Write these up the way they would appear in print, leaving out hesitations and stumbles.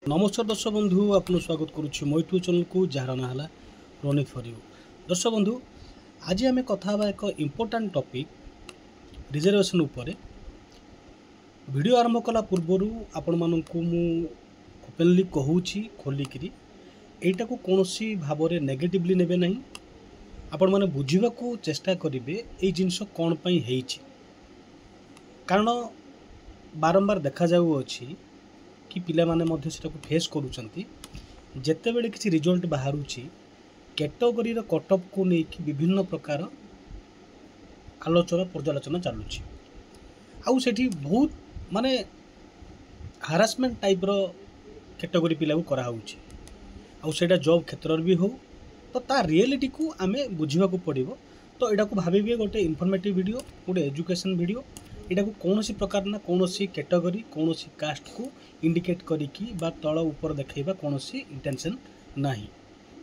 नमस्कार दर्शक बंधु आपको स्वागत करुच्ची मो यूट्यूब चैनल को जार ना है रनित फॉर यू। दर्शक बंधु आज आम कथा एक इम्पोर्टाट टॉपिक रिजर्वेशन उपरे वीडियो आरंभ कला पूर्वर आपण मानक ओपनली कहूँ खोलिकी यहीटा को कौन भाव में नेगेटिवली नेबे नहीं। आपण मैंने बुझा चेष्टा करेंगे ये जिनस कौन है कारण बारंबार देखा जाऊँगी कि पिला माने मध्य सेटा को फेस करूछंती जेते बेले किसी रिजल्ट बाहरुछि कैटेगरी रो कटअप को लेकिन विभिन्न प्रकार आलोचना पर्यालोचना चलुछि आउ सेठी बहुत माने हारासमेंट टाइप रो कैटेगरी पिला को करा होउछि आउ सेटा जॉब क्षेत्र भी हो तो ता रियलिटी को आमे बुझिबा को पड़िबो। तो एटा को भाबिबे गोटे इन्फॉर्मेटिव वीडियो गोटे एजुकेशन वीडियो एटा को कौनसी प्रकार ना कौनसी कैटेगरी कौनसी कास्ट को इंडिकेट करिकी बा तल ऊपर देखैबा कौनसी इंटेंशन नाही।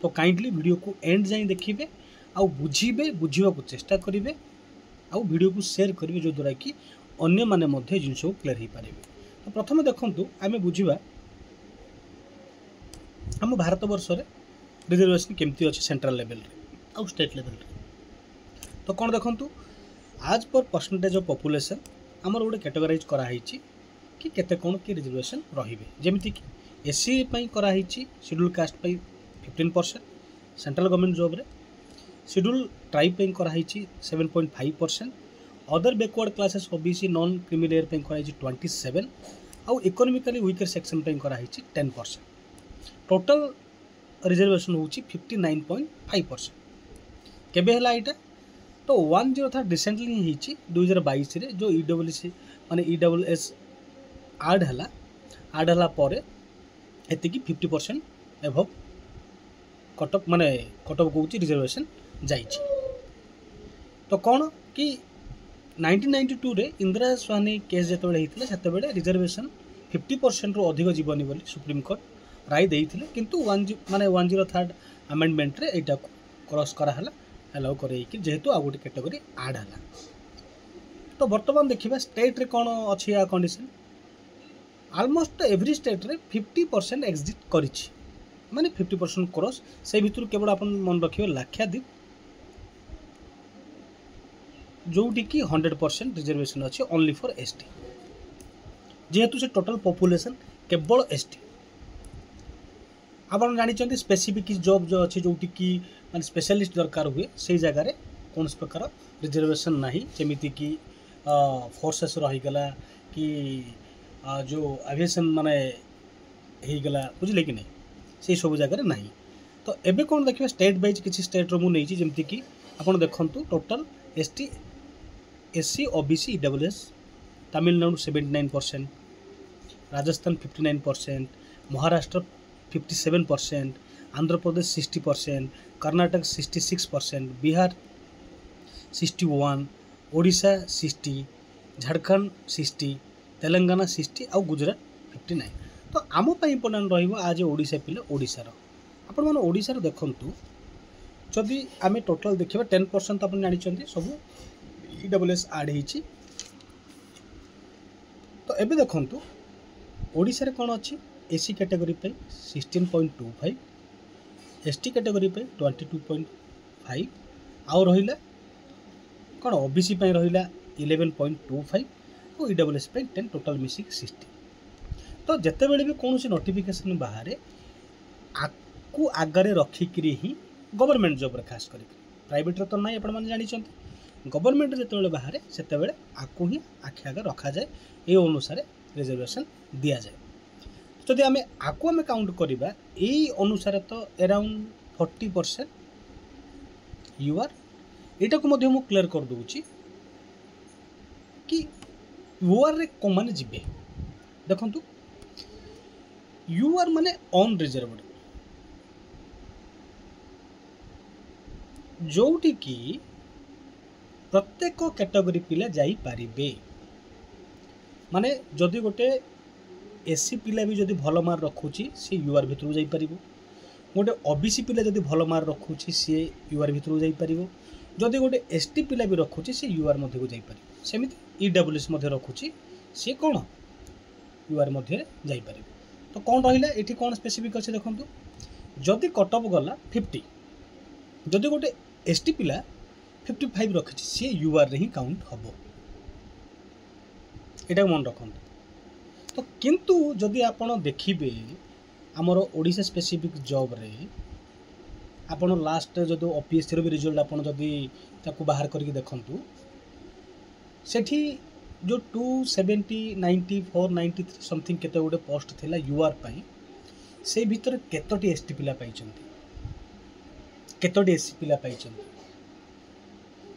तो काइंडली वीडियो को एंड जाई देखिबे आउ बुझिबे बुझिबा को चेष्टा करिवे आउ वीडियो को शेयर करिवे जो द्वारा कि अन्य माने मध्ये जिंस को क्लियर ही पारिबे। तो प्रथम देखंतु आमे बुझिबा हम भारत वर्ष रे रिजर्वेशन केमती अछि सेंट्रल लेवल रे आउ स्टेट लेवल रे। तो कोन देखंतु आज पर परसेंटेज ऑफ पॉपुलेशन आमर गोटे कैटेगराइज कराई कि केते कोन की रिजर्वेशन रहिबे जेमिति कि एससी पई कराई शेड्यूल कास्ट पई 15% सेंट्रल गवर्नमेंट जॉब रे शेड्यूल ट्राइब पई कराई 7.5% other backward classes OBC non criminal air पई कराई 27 आउ इकोनॉमिकली वीकर सेक्शन पई कराई 10%। टोटल रिजर्वेशन होची 59.5%। केबे हला इटा तो 10 था रिसेंटली ही 2022 रे जो ईडब्ल्यूसी माने ईडब्ल्यूएस आड हला परे एति की 50% एभव कटअप माने कटअप कहूँ रिजर्वेशन जाइछि। तो कौन कि 1992 रे इंदिरा स्वानी केस जेतबेले हितले सेतबेले रिजर्वेशन 50% रो अधिक जीवनी बोली सुप्रीम कोर्ट राय देइथिले किंतु 103 अमेंडमेंट रे एटा को क्रॉस करा हला अलाउ करे कि जेहेतु आ गोटे कैटेगरी आड हला। तो वर्तमान देखिबा स्टेट रे कौन अछि आ कंडीशन ऑलमोस्ट एवरी स्टेट रे 50% एग्जिट करिछि माने 50% क्रॉस से भितर केवल अपन मन रखियो लाक्षाद्वीप जोटी की 100% रिजर्वेशन अछि ओनली फॉर एसटी जेहेतु से टोटल पॉपुलेशन केवल एसटी। आपण जानिचंती स्पेसिफिक जॉब जो अछि जोटी की माने स्पेशलिस्ट दरकार हुए से जगह रे कौन प्रकार रिजर्वेशन नहीं जेमिति कि फोर्सेस रही गला कि जो एविएशन माने ही गला बुझले कि नहीं से सब जगह नहीं। तो एबे कौन देखिए स्टेट वाइज किसी स्टेट रो मु नहीं जेमिति कि आपण देखंतु total ST SC OBC EWS Tamil Nadu 79%, Rajasthan 59%, Maharashtra 57%, Andhra Pradesh 60%, Karnataka 66%, Bihar 61, Odisha 60, Jharkhand 60, Telangana 60 आउ गुजरात 59। तो आम इम्पोर्टाट रहिबो आज ओडिशा पिले ओडिशार आपण माने ओडिशार देखंतु जदि आमे टोटल देखिबा 10% आपण जानिचंती सब ईडब्ल्यूएस ऐड हिची। तो एबे देखंतु ओडिशा रे कोन अछि एसी कैटेगरी पे 16.25, एसटी कैटेगरी पे 22.5 आउ रहिला कौन ओबीसी पे रहिला 11.25 और ईडब्ल्यूएस पे 10 टोटल मिसिक 60। तो जते बेले भी कौन सी नोटिफिकेशन बाहर आकु आगरे रखिकी ही गवर्नमेंट जॉब रे खास करी प्राइवेट रे तो नहीं आपण माने जानिचंती गवर्नमेंट जेते बाहर सेते बेले आकु ही आखि आगे रखा जाए ए अनुसार रिजर्वेशन दिया जाए। जदि आमे आकु आमे काउंट करिबा एई अनुसार तो अराउंड 40% यूआर एटा को मध्य मु क्लियर कर दूची कि यूआर रे को माने जिबे देखंतु यूआर माने ऑन रिजर्वड जोटी की प्रत्येक कैटेगरी पिला जाई पारिबे माने जदि गोटे एससी पिला भी जदि भल मार्क रखुची सी यूआर भितर जाई परिबो गोटे ओबीसी पिला जदि भल मार्क रखुची सी यूआर भितर जाई परिबो जदि गोटे एसटी पिला भी रखुची सी यूआर मध्य को जाई परिबो सेमिति ईडब्ल्यूएस मध्य रखुची सी कोन यूआर मध्य जाई परिबो। तो कौन रहा ये कौन स्पेसिफिक अच्छे देखो जदि कट ऑफ गला 50 जदि गोटे एसटी पिला 55 रखी सी यूआर ही काउंट हम यहाँ मन रखु तो किंतु जदि आपण देखिए आमर ओडिशा स्पेसिफिक जॉब रे आपण लास्ट जो ओपीएससी रो भी रिजल्ट आपण जदि ताकू बाहर करके देखंतु सेठी जो 270 94 93 समथिंग केते गोटे पोस्ट थिला यूआर पाई से भीतर केतोटी एसटी पिला पाइछंती केतोटी एससी पिला पाइछंती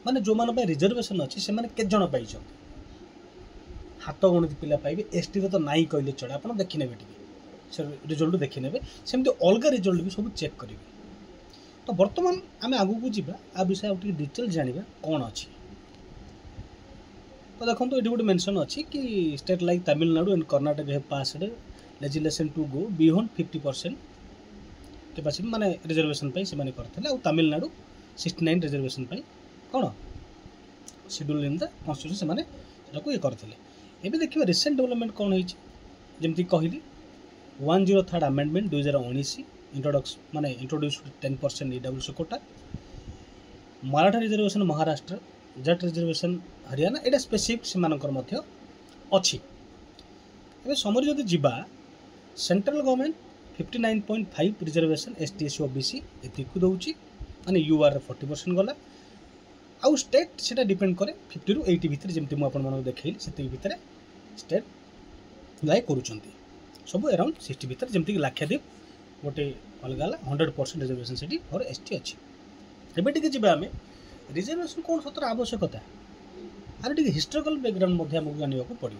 माने जो मान पे रिजर्वेशन अछि से माने के जण पाइछंती हाथ गणित पिला पाइबे एसटी रे तो नाई कहले चढ़ा आपण देखि नेबे टिके से रिजल्ट देखि नेबे सेमति अलगा रिजल्ट भी सब चेक करिवे तो वर्तमान आम आगू को जीवा आ विषय आउ टिके डिटेल जानिबा कोन अछि तो देखो ये गोटे मेंशन अच्छी कि state like Tamil Nadu and Karnataka have passed legislation to go beyond 50% capacity माने रिजर्वेशन पाई से माने करथले और तमिलनाडु 69 रिजर्वेशन पाई कोन शेड्यूल इन द कॉन्स्टिट्यूशन से माने सेटा को ये करथले एबे देखिबा रिसेंट डेवलपमेंट कोन होई जेमति कहली 103rd amendment 2019 introduced 10% EWC quota Maratha reservation Maharashtra Jat reservation Haryana एटा स्पेसिफिक सेमानकर मध्य अछि एबे समरी जदि जिबा central government 59.5 reservation ST SC OBC एति को दउची माने यूआर 40% गला आउ स्टेट सेटा डिपेंड करे 50 रु 80 भीतर जेमति मु आपन मानको देखैली सेति भीतर स्टेट लाइ करूचंती सब अराउंड 60 भीतर जेमति लाक्षाद्वीप गोटे अलगाला 100% रिजर्वेशन सेटी फॉर एसटी अछि एबे टिके जिबा हमें रिजर्वेशन कौन सतर आवश्यकता आर टी हिस्टोरिकल बैकग्राउंड मध्य आमको जानवा पड़ो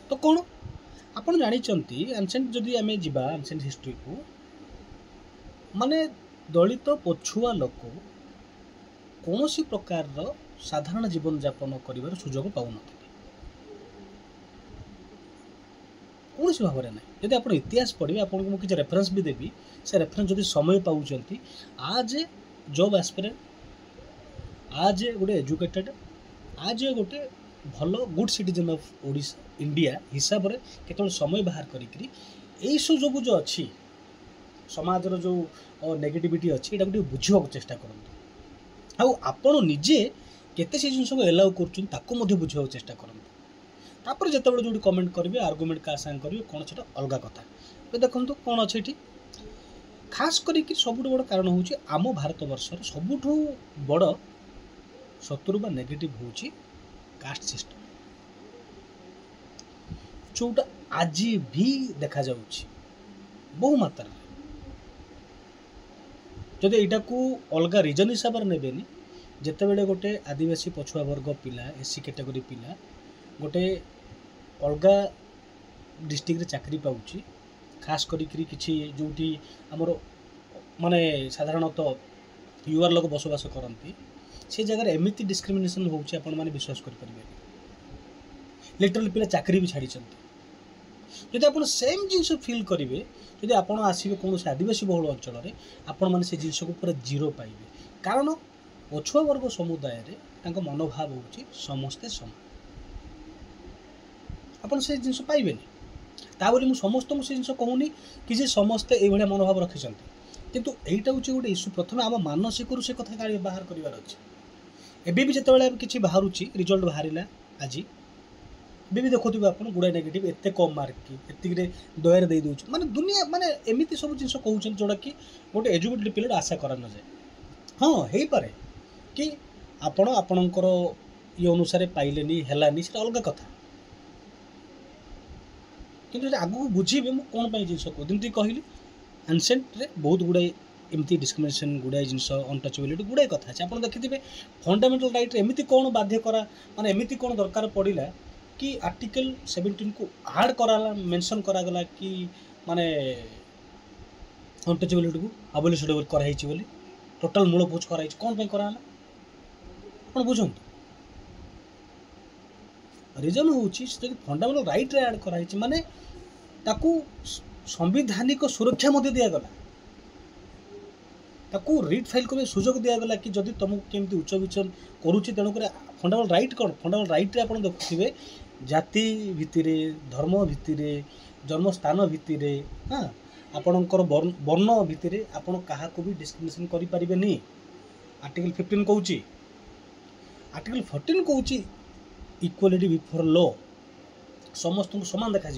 तो कौन आपड़ जानते एनसेंट जदि आम जा एनसेंट हिस्ट्री को माने दलित पछुआ लोक कौन सी प्रकार साधारण जीवन यापन कर सुजोग पाऊन कौन सी भाव ना जब आप इतिहास पढ़े आपको मुझे रेफरेन्स भी देवी से रेफरेन्स जब समय पाँच आज ए जॉब एस्पिरेंट आज गोटे एजुकेटेड आज गोटे भल good citizen of Odisha India हिसाब से केतल समय बाहर करी सुजोग जो अच्छी समाज जो नेगेटिविटी अच्छी यहाँ बुझा चेष्टा करूँ आउ आपण निजे केते से जिन एलाउ कर बुझा चेष्टा करूँ तापर जिते जो कमेंट करेंगे आर्गुमेंट क्या सांग करेंगे कौन से अलग कथा तो देखो कौन अच्छे ये खास करके सबुठ बड़ कारण हूँ आम भारत वर्षर सबुठ बड़ शत्रु बा नेगेटिव होची कास्ट सिस्टम जोटा आज भी देखा जाउची बहु मात्रा जदि यहाँ को अलग रिजन हिसाब से नेबेनी जिते बड़े गोटे आदिवासी पछुआ वर्ग पिला एससी कैटेगरी पिला गोटे अलग डिस्ट्रिक्ट चाकरी पाउची खास करी किछि जोटी हमर माने साधारणतः यूआर लोग बसवास करती से जगह एमती डिस्क्रिमिनेशन होउछि आपण माने विश्वास कर परिबे लिटरली पिला चाकरी भी छाड़ी जदि आप सेम जिनस फिल करेंगे जदि आप आसवे कौन से आदिवासी बहुल अंचल में आपण मैंने से जिनस को पूरा जीरो पाइबे कारण पछुआ वर्ग समुदाय रे मनोभाव होउछि समस्ते समान आपण से जिनस पाइबे ता बोली मुझे समस्त से जिन कहूनी कि जे समस्ते ये मनोभाव रखिंट किंतु यहीटा हूँ गोटे इश्यू प्रथम आम मानसिक से कथा बाहर करार अच्छे एबी भी जिते किसी बाहर रिजल्ट बाहर आज भी देखुवे आप गुड़ाए नेगेटिव एत कम मार्क की एतिक दयार दे दूँ माने दुनिया माने एमती सब जिन कहते जोड़ा कि गोटे एजुकेटेड पिला आशा करा न जाए हाँ हो पारे कि आपण आपणकर ये अनुसार पाइले है से अलग कथा किंतु आगू बुझे मुझे कौन जिन कहती कहली एनसेंट रे बहुत गुड़ाए एमती डिस्क्रिमिनेशन गुड़ाए जिन अनटचेबिलिटी गुड़ाए कथा अच्छे आप देखिए फंडामेंटल राइट एमती कौन बाध्य करा माने एमती कौन दरकार पड़ा कि आर्टिकल 17 को आड कराला मेंशन करागला कि माने अनटचेबिलिटी को अबोलिशेबल कराई बोली टोटल मूल पोच कराई कौन पे कराला आपण बुझंतु रीजन हूँ फंडामेंटल राइट रे आड कराई माने ताकू संवैधानिक सुरक्षा मध्य दिगला ताकू रिट फाइल कर सुजोग दिगला कि जदि तुमको केमती उच्च विचन करुच्ची तेणुक फंडामेंटल राइट कौन फंडामेंटल राइट रे आप देखुए जाति भित्तिरे धर्म भित्तिरे जन्मस्थान भित्तिर हाँ आपणकर वर्ण भित्तिर आपण क्या भी डिस्क्रिमिनेशन करें। आर्टिकल 15 कौन आर्टिकल 14 कौन इक्वालिटी बिफोर लॉ समस्त को समान देखा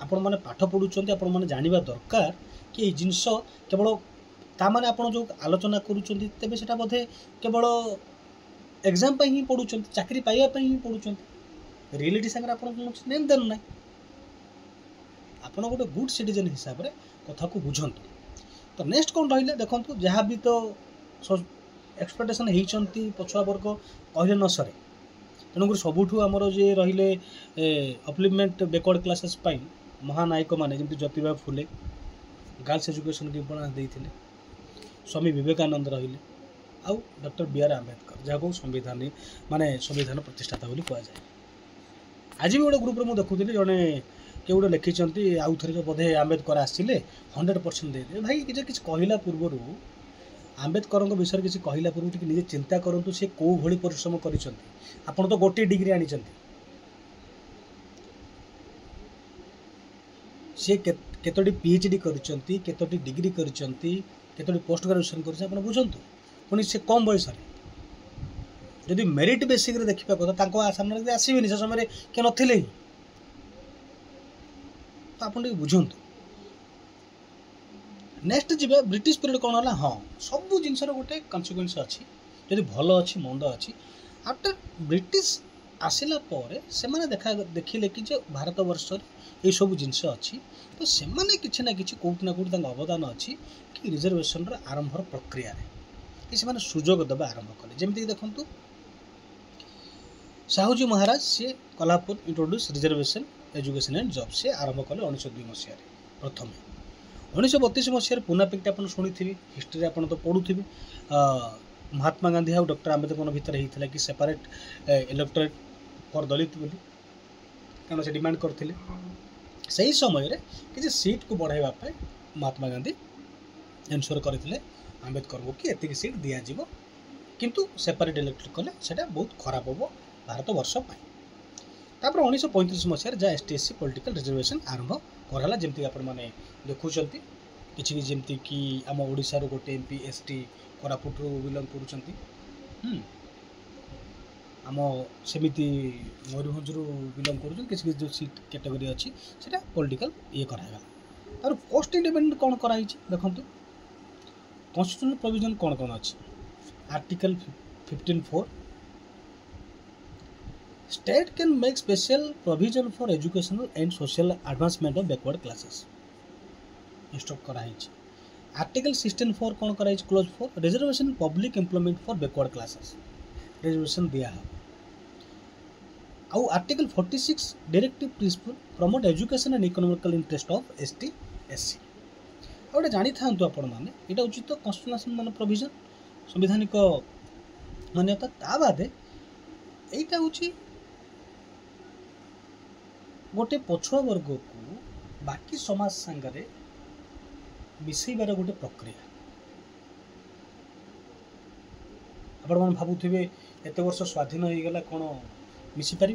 आपण मैंने पाठ पढ़ुंट आपण मैंने जानवा दरकार कि ये जिनस केवल ताने आप जो आलोचना करुँच तेज से बोधे केवल एग्जाम ही पढ़ुं चाकरी पाइबापी ही पढ़ुं रियलिटी सागर आप लेन देन ना आप गोटे गुड सिटीजन हिसाब से कथा को बुझंतु। तो नेक्स्ट कौन रही देखो जहाँ भी तो एक्सपेक्टेशन होती पछुआ वर्ग कहले न सरे तेणुक सबुठ आमर जे रहिले अपलिपमेंट बैकवर्ड क्लासेस महानायक मैंने जमी ज्योतिबा फुले गर्ल्स एजुकेशन की उपन्यास देते स्वामी विवेकानंद रही आउ डॉक्टर बी.आर. आंबेडकर जहाँ संविधान माने संविधान प्रतिष्ठाता बोली कहुए। आज भी गोटे ग्रुप में देखुली जड़े किए गोटे लिखिं आउ थे जो बोधे आंबेडकर आसते 100% दे भाई किसी कहला पूर्वर आंबेडकर विषय किसी कहला पूर्व निजे चिंता करूँ सी कौ भली परिश्रम कर तो गोटे डिग्री आनी सी केतोटी पीएचडी करती केतोटी डिग्री करती केतोटी पोस्ट ग्रेजुएशन कर बुझंतु पुणी से कम बयस जदि मेरिट बेसिक देखा कथा सामने आसबे से समय किए नथिले ही तो आप बुझंतु। नेक्स्ट जी ब्रिटिश पीरियड कौन है हाँ सब जिनसर गोटे कन्सिक्वेन्स अच्छी जदि भल अच्छी मंद अच्छी आफ्टर ब्रिटिश आसला से देखा देखिले कि भारत वर्ष ये सब जिनस अच्छी तो सेमाने किसी ना कि कौट ना कौट अवदान अच्छी कि रिजर्वेशन आरंभ प्रक्रिया कि से सुजोग देवा आरंभ कले जमीक देखु साहूजी महाराज सी Kolhapur introduce reservation education and job से आरंभ कले 1902 मसीह प्रथम 1932 मसीह पुनापिकटा आप शुणी हिस्ट्री आप तो पढ़ुवे महात्मा गांधी और डॉक्टर आंबेडकर भितर होता कि सेपरेट इलेक्टोरेट फॉर दलित बोली कारण से डिमांड करते से समय किसी सीट को बढ़ाइवाई महात्मा गांधी एनश्योर करते आंबेडकर को कि एतिक सीट दिज्व किंतु सेपरेट इलेक्ट कले से बहुत खराब हम भारत वर्ष तापर 1935 मसीह जहाँ ST/SC पॉलिटिकल रिजर्वेशन आरंभ कराला जमती आप देखुं कि जमती कि आम ओडिशार गोटे MP ST कोरापुट बिलंग कर आम सेमती मयूरभंज बिलंग कर किसी जो सीट कैटेगरी अच्छी से पॉलिटिकल ये करागला और पोस्ट इंडिपेंडेंट कौन कराई देखो कॉन्स्टिट्यूशनल प्रोविजन कौन कौन अच्छी article 15(4) state can make special provision for educational and social advancement of backward classes instruct कराई। आर्टिकल 16(4) कौन कराई close 4 reservation public employment for backward classes reservation दिया आउ article 46 directive principle promote education and economical interest of ST/SC गोटे जानी था आपण मैंने यहाँ हूँ तो कन्स्टिट्यूशनल मान प्रोविजन संवैधानिक मान्यता ता बादे यहीटा हूँ गोटे पछुआ वर्ग को बाकी समाज सांगरे मिसेबार गोटे प्रक्रिया आपण भावुवे एत वर्ष स्वाधीन हो गला कौन मिसी पारे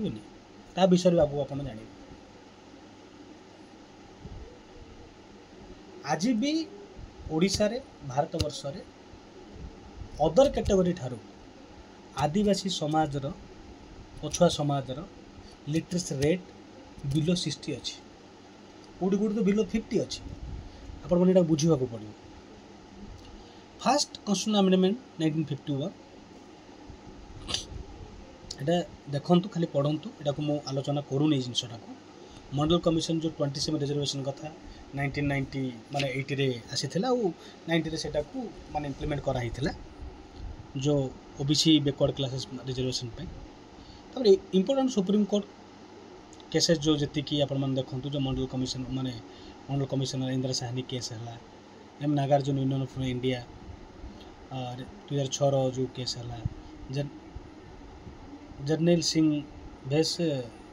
ता विषय बाबू आप जान आज भी ओडिशा रे भारत वर्ष रे अदर कैटेगरी ठारू आदिवासी समाज रो पछुआ समाज रो लिटरेसी रेट बिलो 60 अच्छी कौटी कौटी तो बिलो 50 अच्छी आपण मैंने बुझा पड़ो। फास्ट कन्स्टिट्यूशनल अमेंडमेंट 1951 एटा देखु खाली पढ़ु यहाँ को मुझे आलोचना करूनी जिनटा को मंडल कमिशन जो 27 रिजर्वेशन कथा 1990 माने 80 रे आसी 90 रे सेटा को माने इम्प्लीमेंट कराई जो OBC बैकवर्ड क्लासेस रिजर्वेशन पे इम्पोर्टेंट सुप्रीम कोर्ट केसेस जो जी कि आपण देखु जो मंडल कमिशन माने मंडल कमिशनर इंदिरा साहनी केस है M Nagarjuna union of India और 2006 जो केस है जर्नैल सिंह भेस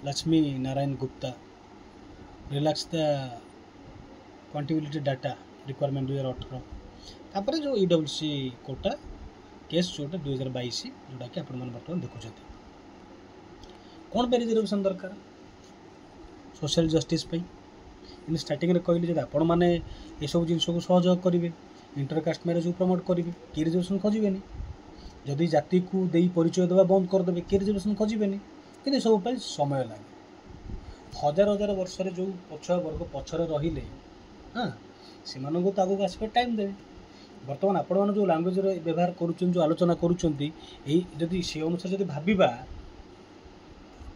Lakshmi Narayan Gupta relax the quantifiability data requirement 2018 तापर जो EWC कोटा केस जोटा 2022 जोटा कि आपण बर्तमान देखुं कौन पे रिजर्वेशन दरकार सोशल जस्टिस पे इन स्टार्टिंग कहली जब आपण मैंने ये सब जिन को सहयोग करेंगे इंटरकास्ट मैरेज को प्रमोट करेंगे किए रिजर्वेशन खोजबेनि जदि जाति को दे परिचय देवा बंद करदे किए रिजर्वेशन खोजबेनि कि सब समय लगे हजार हजार वर्ष जो पछुआ वर्ग पछरे रहिले हाँ से आगे आसपे टाइम देवे बर्तमान आपण जो लांगुएज व्यवहार करुँच जो आलोचना करुँच से अनुसार जब भावा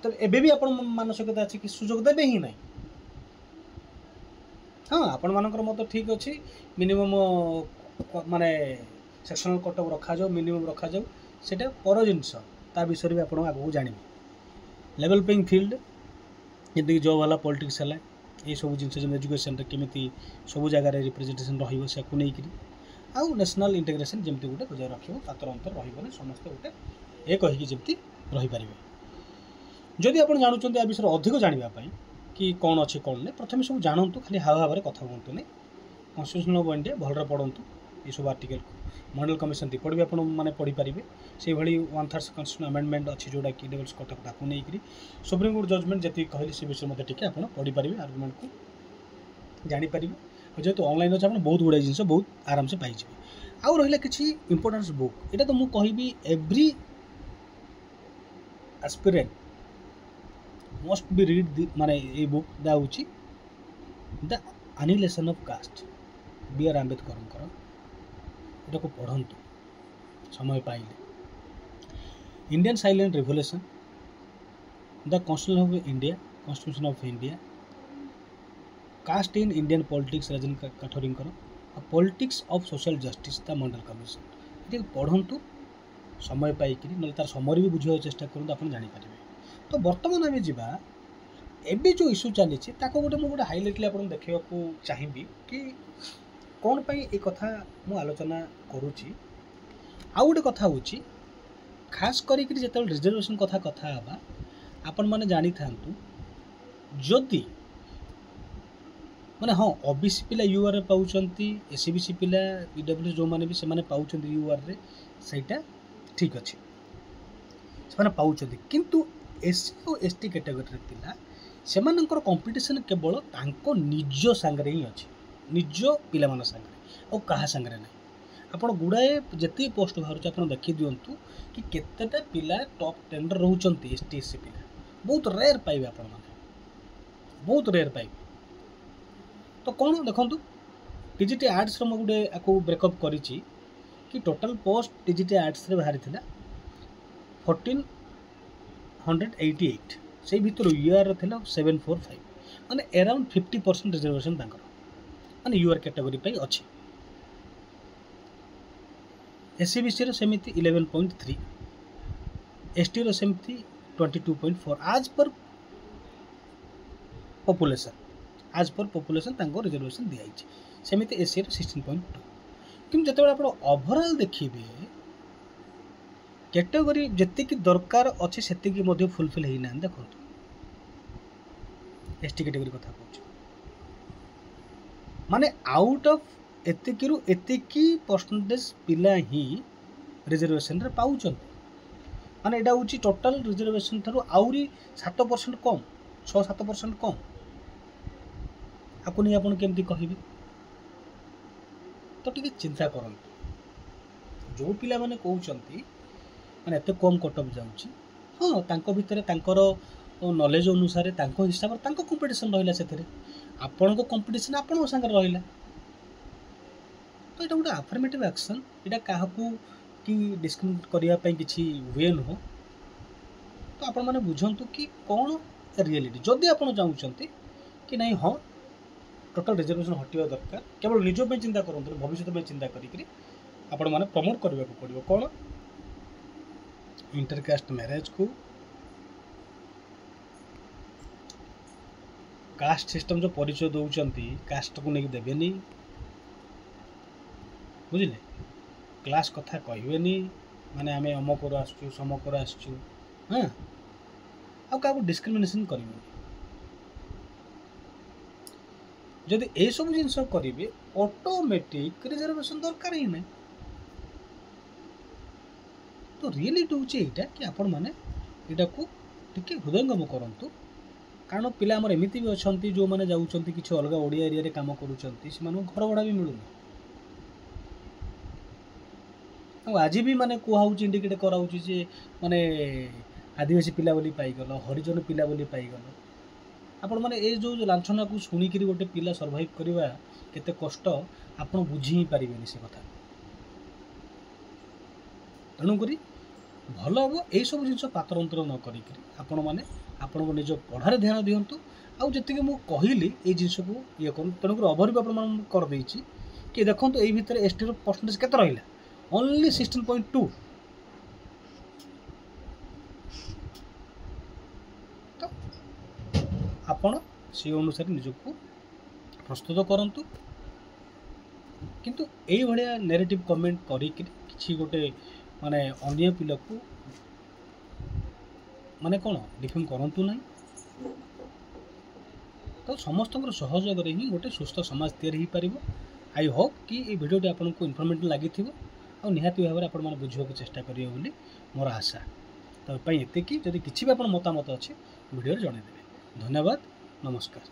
तो एबे भी आपण मानसिकता अच्छी कि सुजोग देवे ही ना हाँ आपण मानकर मत ठीक अच्छी मिनिमम माने सेक्शनल कटअप रखा जाओ मिनिमम रखा जाओ सेटा पर जिनस ता विषय भी आपण आगू जानवे लेवल प्लेइंग फील्ड जमी जॉब वाला पॉलिटिक्स है ये सब जिन एजुकेशन केमी सब जगह रिप्रेजेंटेशन रही आउ नेशनल इंटीग्रेशन जमी गोटे बजाय रख पातर अंतर रही समस्त गोटे ये कहीकि जमी रहीपर जदि आप जानते विषय अधिक जानापी कि कौन अच्छे कौन नहीं प्रथम सब जानतु खाली हाव भाव कथा कहतु नहीं कन्स्टिट्यूशन ऑफ इंडिया भलरे पढ़तु ये सब आर्टिकल को मॉडल कमिशन रिपोर्ट भी आपने माने पढ़ी पारे से भाई 1/3 कन्स्टिट्यूशन अमेंडमेंट अच्छी जोटा कि लेवल्स कटक ताकू नहीं सुप्रीम कोर्ट जजमेंट जी कहली से विषय मत टी आप पढ़ी पारे आर्गुमेंट को जापर जेहतु ऑनलाइन अच्छे आप बहुत गुड़ाई जिन बहुत आराम से पाइबे आउ रहा कि इंपोर्टेंस बुक यहाँ तो मुझे कहबी every aspirant must be read माने ये बुक दा होची the annihilation of caste B R Ambedkar एटा को पढ़ंतु समय पाइले Indian silent revolution the constitution of India caste in Indian politics Rajan Kothari politics of social justice the model commission ये पढ़ंतु समय पाइकरी ना तार समय भी बुझे चेष्टा करूँ आप जानीपर तो बर्तमान आम जा एबे जो इश्यू चली गोटे मुझे हाइलाइटली आप देखा चाहिए कि कौन पाई ए कथा मु आलोचना करुच्ची आउ गोटे कथा हूँ खास करी जो रिजर्वेशन कथा कथा हाँ आपण मैंने जानी था जदि माने हाँ ओबीसी पिला यूआर पाँच एससीबीसी पिला ईडब्ल्यू जो मैंने भी से पाँच यूआर रे सहीटा ठीक अच्छे से पाँच किंतु एससी और एसटी कैटेगरी पिला से कंपटीशन केवल तांको निज सांगरे ही अच्छे निज पिला मान सांगरे और कहा सांगरे ना आपण गुड़ाए जिते पोस्ट बाहर आप देखी दिंतु कि केतेटा पिला टॉप 10 रोचंती एसटी एससी पिला बहुत रेयर पाइबे आपण माने बहुत रेयर पाइबे तो कौन देखो टीजीटी आर्ट्स गोटे आपको ब्रेकअप करी कि टोटाल पोस्ट टीजीटी आर्ट्स बाहरी 1488 से भर यूआर थी 745 माने अराउंड 50% रिजर्वेशन माने यूआर कैटेगरी अच्छे एससीबीसी सेमती 11.3 एसटी सेमती 22.4 आज पर पॉपुलेशन रिजर्वेशन दिखाई सेमती एससी 16.2 कि जो आप ओवरऑल देखिए कैटेगरी जी दरकार अच्छे से फुलफिल होना देखो एसटी कैटेगरी कथा कहूँ माने आउट ऑफ एतिकी परसेंटेज पिला ही रिजर्वेशन रे पाउछन माने एटा होची टोटल रिजर्वेशन थारु आउरी 7% कम 6-7% कम आपन आपन केमती कहिबे तो टिके चिंता करंतु जो पिला माने कहउचंती माने एते कम कटअप जाउची हाँ तांको भितरे तांकर नॉलेज अनुसार तांको हिसाब रे तांको कंपटीशन रहिला सेथरे आपन को कंपटीशन आपन संगे रहिला तो ये गोटे आफर्मेटिव एक्शन यहाँ क्या कि डिस्क्रिमिनेट करने किसी हुए नुह तो आपण मैंने बुझंतु कि कौन रियलिटी जदि आप चाहते कि नहीं हाँ टोटल रिजर्वेशन हटिया दरकार केवल निज चिंता करूँ भविष्य में चिंता करी आपण मैंने प्रमोट करने को पड़ो कौन इंटरकास्ट मैरेज को कास्ट सिस्टम जो परिचय दौरान कास्ट को लेकिन देवेनी बुझे क्लास कथा कहबेनी माने आम अमकर आसचु समकर आसचु हाँ आ क्या डिस्क्रिमिनेशन करेंगे जदि ये सब जिन करेंगे ऑटोमेटिक रिजर्वेशन दरकार ही ना तो रियलिटी हूँ यहाँ कि आपण मैंने यहाँ को टिके हृदयंगम करूँ कारण पिला आमर एमती भी अच्छा जो मैंने जाऊँच किसी अलग ओडिया एरिया काम कर घर भड़ा भी मिलूना आज भी माने कहूँ इंडिकेट कराऊँच जे माने आदिवासी पिला बोली पाईगल हरिजन पिला बोली पाईगल आपण मैंने ये जो लाछना को शुणिक गोटे पिला सर्वाइव करवा केते कष्ट आपण बुझी ही पारे से कथा तेणुक भल हम यही सब जिन पातर न कर मैंने आपण निज पढ़ार ध्यान दिंतु आउ जी मुझे कहली ये जिनस को ये कर तेणुक ओभर भी करदे कि देखो यही भितर एस टी परसेंटेज केते रहा ओनली 16.2 तो आपण से अनुसार निजक प्रस्तुत करंतु किंतु यही भाया नेगेटिव कमेंट करी गोटे माने अन्य पिला को माने कौन डिफेम करंतु ना तो समस्त सहयोग ही गोटे सुस्थ समाज तैयारी हो पार आई होप कि ये भिडियोटी आपको इनफर्मेटिव लगी और निहाती भाव में आप बुझा चेष्टा करेंगे बोली मोर आशा तो ये जदि किसी भी आप मतामत अच्छे भिडियो जनईदेवे धन्यवाद नमस्कार।